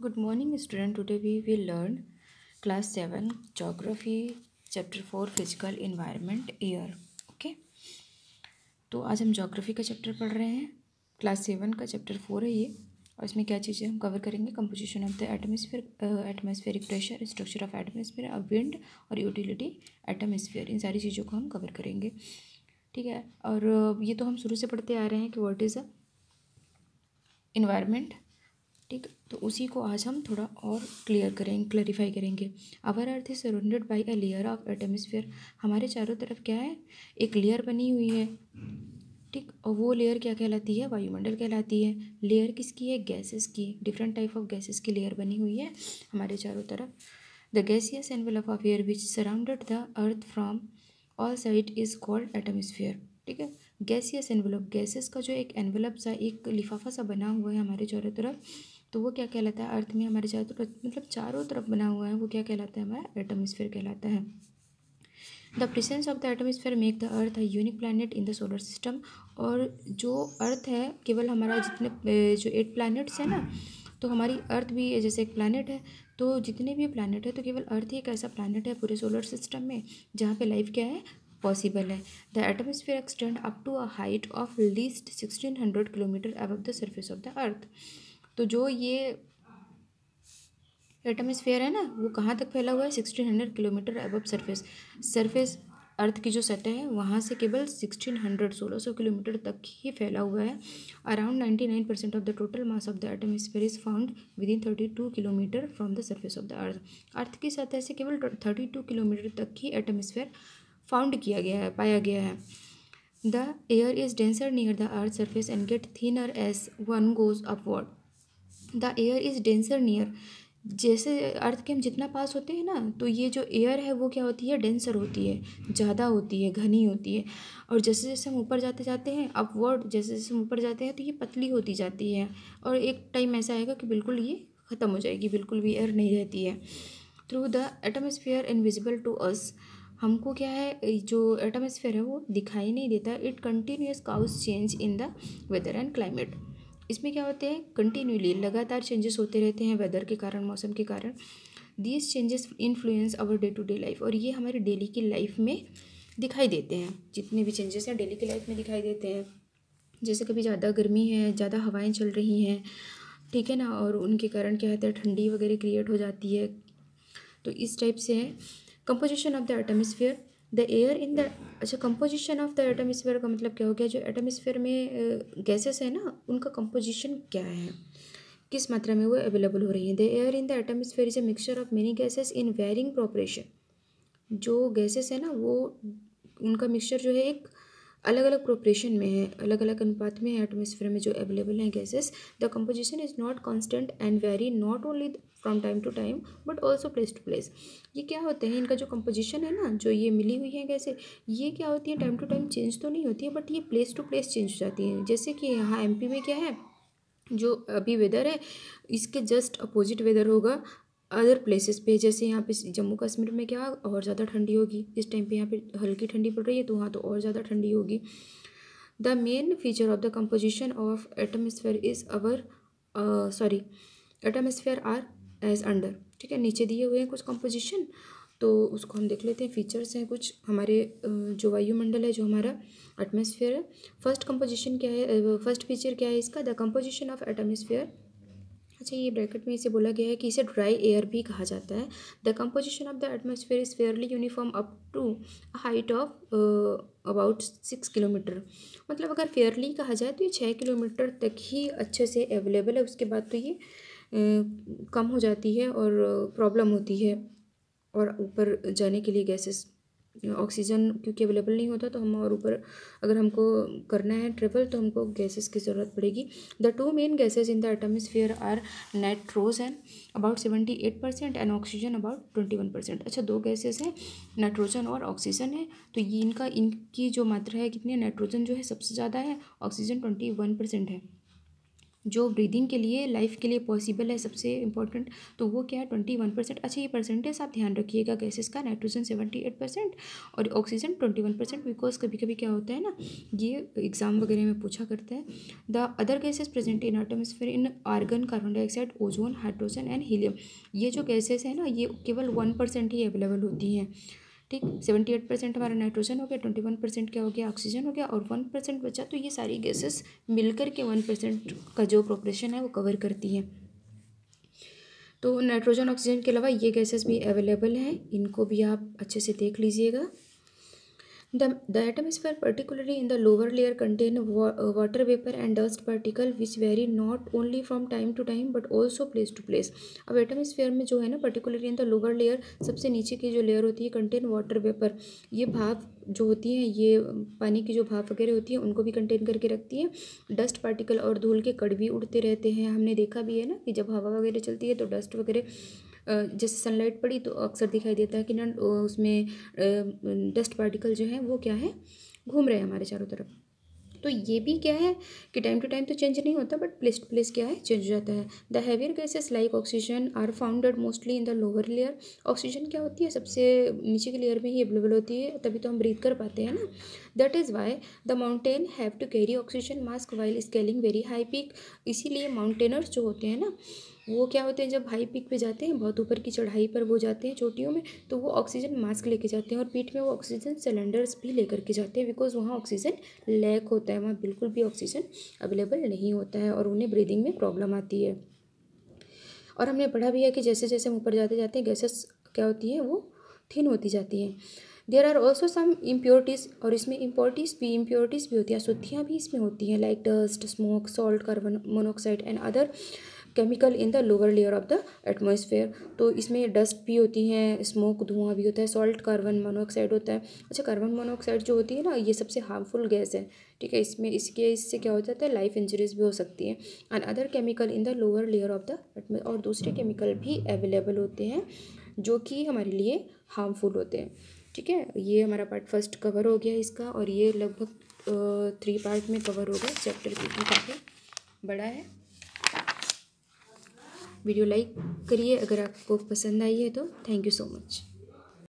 Good morning, student. Today we will learn class 7 geography chapter 4 physical environment air. Okay, तो आज हम geography का chapter पढ़ रहे हैं। क्लास 7 का चैप्टर 4 है ये, और इसमें क्या चीज़ें हम कवर करेंगे? Composition of the atmospheric pressure, structure of atmosphere, wind और यूटिलिटी एटमॉस्फेयर, इन सारी चीज़ों को हम कवर करेंगे। ठीक है, और ये तो हम शुरू से पढ़ते आ रहे हैं कि व्हाट इज़ अ इन्वायरमेंट। ठीक, तो उसी को आज हम थोड़ा और क्लैरिफाई करेंगे। Our earth is surrounded by a layer of atmosphere. हमारे चारों तरफ क्या है? एक लेयर बनी हुई है। ठीक, और वो लेयर क्या कहलाती है? वायुमंडल कहलाती है। लेयर किसकी है? गैसेस की। डिफरेंट टाइप ऑफ गैसेस की लेयर बनी हुई है हमारे चारों तरफ। The gaseous envelope of air which surrounded the earth from all side is called atmosphere. ठीक है, गैसियस एनवेलप, गैसेस का जो एक एनवेलप सा, एक लिफाफा सा बना हुआ है हमारे चारों तरफ, तो वो क्या कहलाता है? अर्थ में हमारे चारों तरफ, मतलब चारों तरफ बना हुआ है, वो क्या कहलाता है? हमारा एटमॉस्फेयर कहलाता है। The presence of the atmosphere make the earth a unique planet in the solar system. और जो अर्थ है, केवल हमारा जितने जो 8 प्लैनेट्स हैं ना, तो हमारी अर्थ भी जैसे एक प्लैनेट है। तो जितने भी प्लैनेट है, तो केवल अर्थ ही एक ऐसा प्लैनेट है पूरे सोलर सिस्टम में जहाँ पे लाइफ क्या है? पॉसिबल है। The atmosphere extend up to a height of least 1600 kilometre above the surface of the earth. तो जो ये एटमॉस्फेयर है ना, वो कहाँ तक फैला हुआ है? 1600 किलोमीटर अबव सरफेस अर्थ की जो सतह है वहाँ से केवल 1600 किलोमीटर तक ही फैला हुआ है। Around 99% of the total mass of the atmosphere is found within 32 kilometre from the surface of the earth. Earth की सतह से केवल 32 किलोमीटर तक ही एटमॉस्फेयर फाउंड किया गया है, पाया गया है। The air is denser near the earth surface and get thinner as one goes upward. The air is denser near, जैसे अर्थ के हम जितना पास होते हैं ना, तो ये जो एयर है वो क्या होती है? डेंसर होती है, ज़्यादा होती है, घनी होती है। और जैसे जैसे हम ऊपर जाते जाते हैं अपवर्ड, जैसे जैसे हम ऊपर जाते हैं तो ये पतली होती जाती है, और एक टाइम ऐसा आएगा कि बिल्कुल ये ख़त्म हो जाएगी, बिल्कुल भी एयर नहीं रहती है। Through the atmosphere invisible to us, हमको क्या है? जो एटमॉस्फेयर है वो दिखाई नहीं देता। It continuous cause change in the weather and climate. इसमें क्या होते हैं? कंटिन्यूली, लगातार चेंजेस होते रहते हैं वेदर के कारण, मौसम के कारण। These changes influence our day to day life, और ये हमारे डेली की लाइफ में दिखाई देते हैं। जितने भी चेंजेस हैं डेली की लाइफ में दिखाई देते हैं। जैसे कभी ज़्यादा गर्मी है, ज़्यादा हवाएं चल रही हैं, ठीक है ना, और उनके कारण क्या होता है? ठंडी वगैरह क्रिएट हो जाती है। तो इस टाइप से है composition of the atmosphere. The air in the, अच्छा, कंपोजिशन ऑफ द एटमॉस्फेयर का मतलब क्या हो गया? जो एटमॉस्फेयर में गैसेस है ना, उनका कंपोजिशन क्या है, किस मात्रा में वो अवेलेबल हो रही है। The air in the atmosphere is a mixture of many gases in varying proportion. जो गैसेस है ना, वो उनका मिक्सचर जो है एक अलग अलग प्रोपोर्शन में है, अलग अलग अनुपात में है एटमॉस्फेयर में जो अवेलेबल हैं gases. The composition is not constant and vary not only from time to time but also place to place. ये क्या होते हैं? इनका जो कंपोजिशन है ना, जो ये मिली हुई है गैसें, ये क्या होती है? टाइम टू टाइम चेंज तो नहीं होती है, बट ये प्लेस टू प्लेस चेंज हो जाती हैं। जैसे कि यहाँ एमपी में क्या है, जो अभी वेदर है, इसके जस्ट अपोजिट वेदर होगा अदर प्लेसेस पे। जैसे यहाँ पे जम्मू कश्मीर में क्या और ज़्यादा ठंडी होगी, इस टाइम पे यहाँ पे हल्की ठंडी पड़ रही है, तो वहाँ तो और ज़्यादा ठंडी होगी। The main feature of the composition of atmosphere is our atmosphere are as under. ठीक है, नीचे दिए हुए हैं कुछ कंपोजिशन, तो उसको हम देख लेते हैं। फीचर्स हैं कुछ हमारे जो वायुमंडल है, जो हमारा एटमॉस्फेयर है। फर्स्ट कंपोजिशन क्या है? फर्स्ट फीचर क्या है इसका? The composition of atmosphere. अच्छा, ये ब्रैकेट में इसे बोला गया है कि इसे ड्राई एयर भी कहा जाता है। The composition of the atmosphere is fairly uniform up to height of about 6 kilometre. मतलब अगर फेयरली कहा जाए तो ये 6 किलोमीटर तक ही अच्छे से अवेलेबल है, उसके बाद तो ये कम हो जाती है और प्रॉब्लम होती है। और ऊपर जाने के लिए गैसेस, ऑक्सीजन क्योंकि अवेलेबल नहीं होता, तो हम और ऊपर अगर हमको करना है ट्रेवल, तो हमको गैसेस की ज़रूरत पड़ेगी। The two main gases in the atmosphere are nitrogen about 78% and oxygen about 21%। अच्छा, दो गैसेस हैं, नाइट्रोजन और ऑक्सीजन है। तो ये इनकी जो मात्रा है कितनी है? नाइट्रोजन जो है सबसे ज़्यादा है, ऑक्सीजन 21% है। जो ब्रीदिंग के लिए, लाइफ के लिए पॉसिबल है सबसे इम्पोर्टेंट, तो वो क्या है 21%। अच्छा, ये परसेंटेज आप ध्यान रखिएगा गैसेस का, नाइट्रोजन 78% और ऑक्सीजन 21%, बिकॉज कभी कभी क्या होता है ना, ये एग्जाम वगैरह में पूछा करता है। The other gases present in atmosphere in argon, carbon dioxide, ozone, hydrogen and helium. ये जो गैसेस है ना, ये केवल 1% ही अवेलेबल होती हैं। ठीक, 78% हमारा नाइट्रोजन हो गया, 21% क्या हो गया, ऑक्सीजन हो गया, और 1% बचा। तो ये सारी गैसेस मिलकर के 1% का जो प्रोपोर्शन है वो कवर करती हैं। तो नाइट्रोजन ऑक्सीजन के अलावा ये गैसेस भी अवेलेबल हैं, इनको भी आप अच्छे से देख लीजिएगा। The atmosphere, particularly in the lower layer, contain water vapor and dust particle which vary not only from time to time but also place to place. अब एटमॉस्फेयर में जो है ना, particularly in the lower layer, सबसे नीचे की जो layer होती है, कंटेन वाटर वेपर, ये भाप जो होती हैं, ये पानी की जो भाप वगैरह होती है उनको भी कंटेन करके रखती है। डस्ट पार्टिकल और धूल के कण भी उड़ते रहते हैं। हमने देखा भी है ना कि जब हवा वगैरह चलती है तो डस्ट वगैरह, जैसे सनलाइट पड़ी तो अक्सर दिखाई देता है कि ना उसमें डस्ट पार्टिकल जो हैं वो क्या है, घूम रहे हैं हमारे चारों तरफ। तो ये भी क्या है कि टाइम टू टाइम तो चेंज नहीं होता, बट प्लेस टू प्लेस क्या है, चेंज हो जाता है। The heavier gases like oxygen are founded mostly in the lower layer. Oxygen क्या होती है, सबसे नीचे की लेयर में ही अवेलेबल होती है, तभी तो हम ब्रीथ कर पाते हैं ना। That is why the mountain have to carry oxygen mask while scaling very high peak. इसीलिए माउंटेनर्स जो होते हैं ना, वो क्या होते हैं, जब हाई पीक पे जाते हैं, बहुत ऊपर की चढ़ाई पर वो जाते हैं चोटियों में, तो वो ऑक्सीजन मास्क लेके जाते हैं और पीठ में वो ऑक्सीजन सिलेंडर्स भी लेकर के जाते हैं, बिकॉज वहाँ ऑक्सीजन लैक होता है, वहाँ बिल्कुल भी ऑक्सीजन अवेलेबल नहीं होता है और उन्हें ब्रीदिंग में प्रॉब्लम आती है। और हमने पढ़ा भी है कि जैसे जैसे हम ऊपर जाते जाते हैं गैसेस क्या होती हैं, वो थिन होती जाती हैं। There are also some impurities, और इसमें इम्प्योरिटीज़ भी होती हैं, अशुद्धियाँ भी इसमें होती हैं, like dust, smoke, salt, carbon monoxide and other chemical in the lower layer of the atmosphere. तो इसमें डस्ट भी होती हैं, स्मोक, धुआं भी होता है, सॉल्ट, कार्बन मोनोऑक्साइड होता है। अच्छा, कार्बन मोनोऑक्साइड जो होती है ना, ये सबसे हार्मफुल गैस है, ठीक है। इससे क्या हो जाता है, लाइफ इंजरीज भी हो सकती हैं। And other chemical in the lower layer of the atmosphere, और दूसरे केमिकल भी अवेलेबल होते हैं जो कि हमारे लिए हार्मफुल होते हैं, ठीक है। ये हमारा पार्ट फर्स्ट कवर हो गया इसका, और ये लगभग 3 पार्ट में कवर हो गया। चैप्टर भी काफ़ी बड़ा है। वीडियो लाइक करिए अगर आपको पसंद आई है तो। Thank you so much.